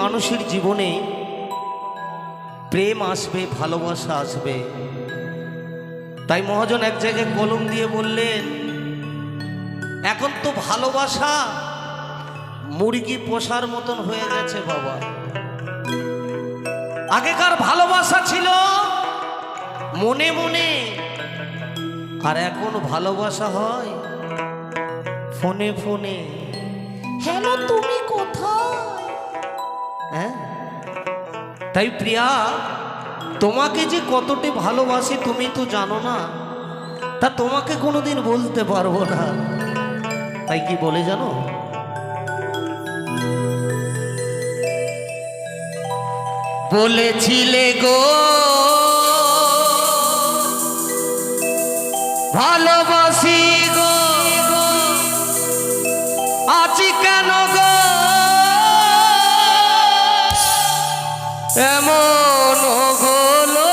মানুষের জীবনে প্রেম আসবে, ভালোবাসা আসবে। তাই মহাজন এক জায়গায় কলম দিয়ে বললেন, এখন তো ভালোবাসা মুরগি পোষার মতন হয়ে গেছে বাবা। আগেকার ভালোবাসা ছিল মনে মনে, আর এখন ভালোবাসা হয় ফোনে ফোনে। হ্যালো, তুমি কোথায়? হ্যাঁ, তাই প্রিয়া, তোমাকে যে কতটা ভালোবাসি তুমি তো জানো না, তা তোমাকে কোনোদিন বলতে পারবো না। তাই কি বলে জানো, বলেছিলে গো ভালোবাসি গো, আছি কেন গো এমন হলো,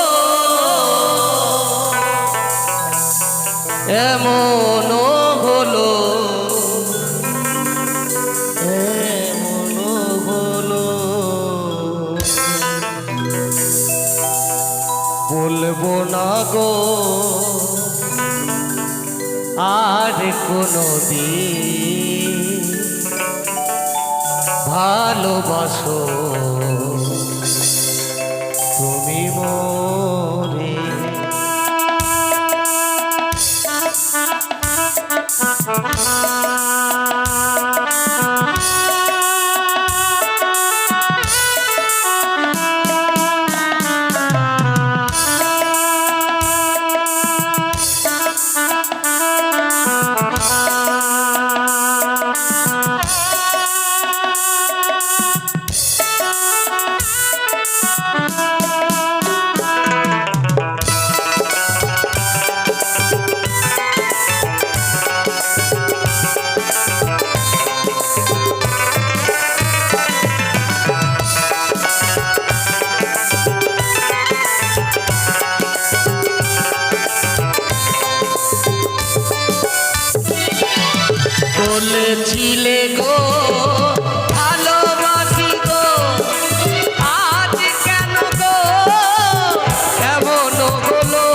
এমন হলো, এমন হলো। বলবো না গো আর কোনো দিন ভালোবাসো তুমি মোরে। বলেছিলে গো ভালোবাসি গো, আজ কেন গো এমন হলো।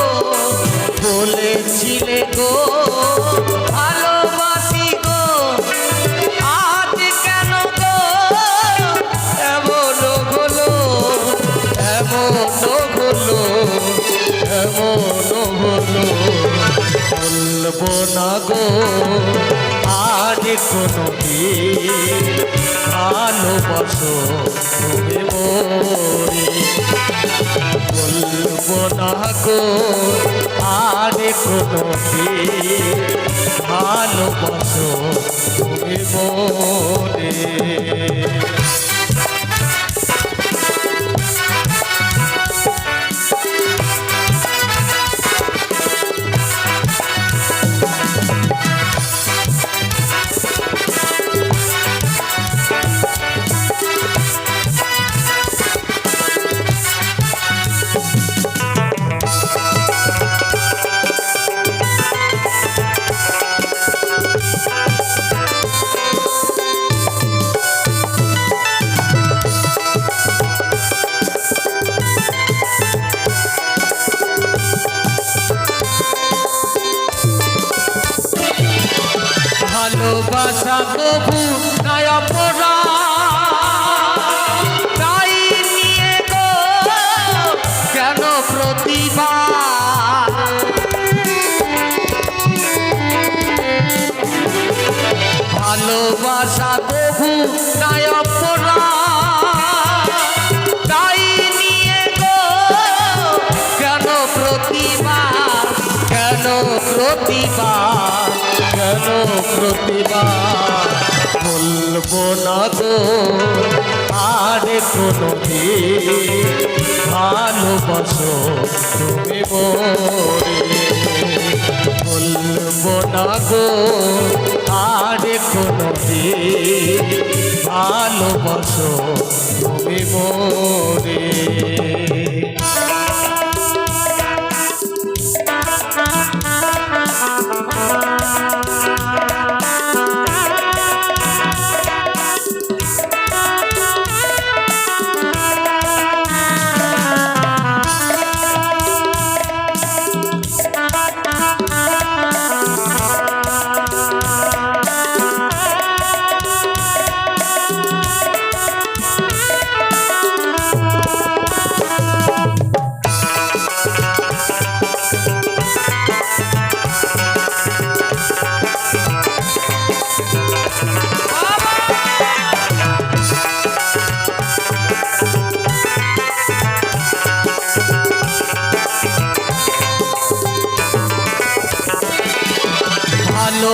বলেছিলে গো ভালোবাসি গো, আজ কেন গো এমন হলো, এমন হলো, এমন হলো। বলবো না গো আর কোনো দিন ভালোবাসো তুমি মোরে। বলবো না গো আর কোনো দিন ভালোবাসো তুমি মোরে। ভালোবাসা কবু নাই অপরাধ, তাই নিয়ে গো কেন প্রতিবাদ। ভালোবাসা কবু নাই অপরাধ, তাই নিয়ে গো কেন প্রতিবাদ, কেন প্রতিবাদ, কেন প্রতিবাদ। বলবো না গো আর কোনো দিন ভালোবাসো তুমি মোরে। বলবো না গো আর কোনো দিন ভালোবাসো তুমি মোরে।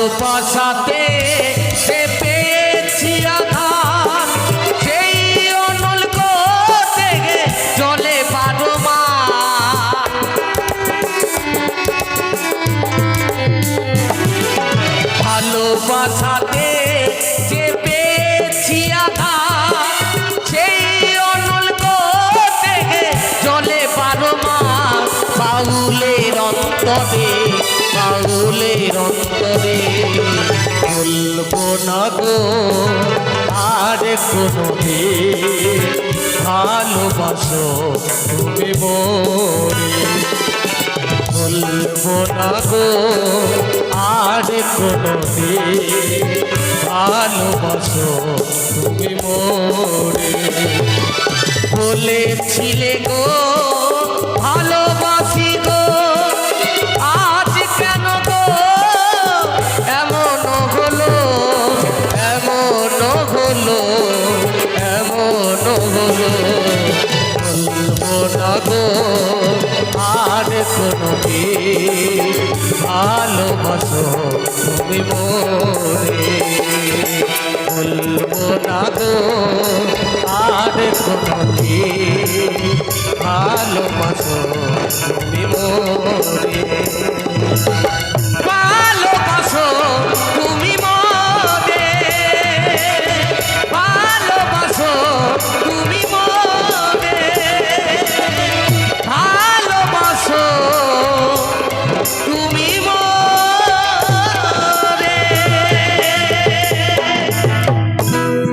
ভালোবাসাতে সে পেয়েছি আঘাত, সেই অনল থেকে চলে বারো মাস। ভালোবাসাতে যে পেয়েছি আঘাত, সেই অনল থেকে চলে বারো মাস। বাউলের অন্তরে, বাউলের অন্তরে বলবো না গো আর কোনো দিন, ভালোবাসো তুমি মোরে। বলবো না গো আর কোনো দিন, ভালোবাসো তুমি মোরে। বলেছিলে গো ভালোবাসি গো, আজ কেন গো এমন হলো, এমন হলো, এমন হলো। বলবো না গো আর কোনো দিন, ভালোবাসো তুমি মোরে। বলবো না গো আর কোনো দিন, ভালোবাসো তুমি মোরে।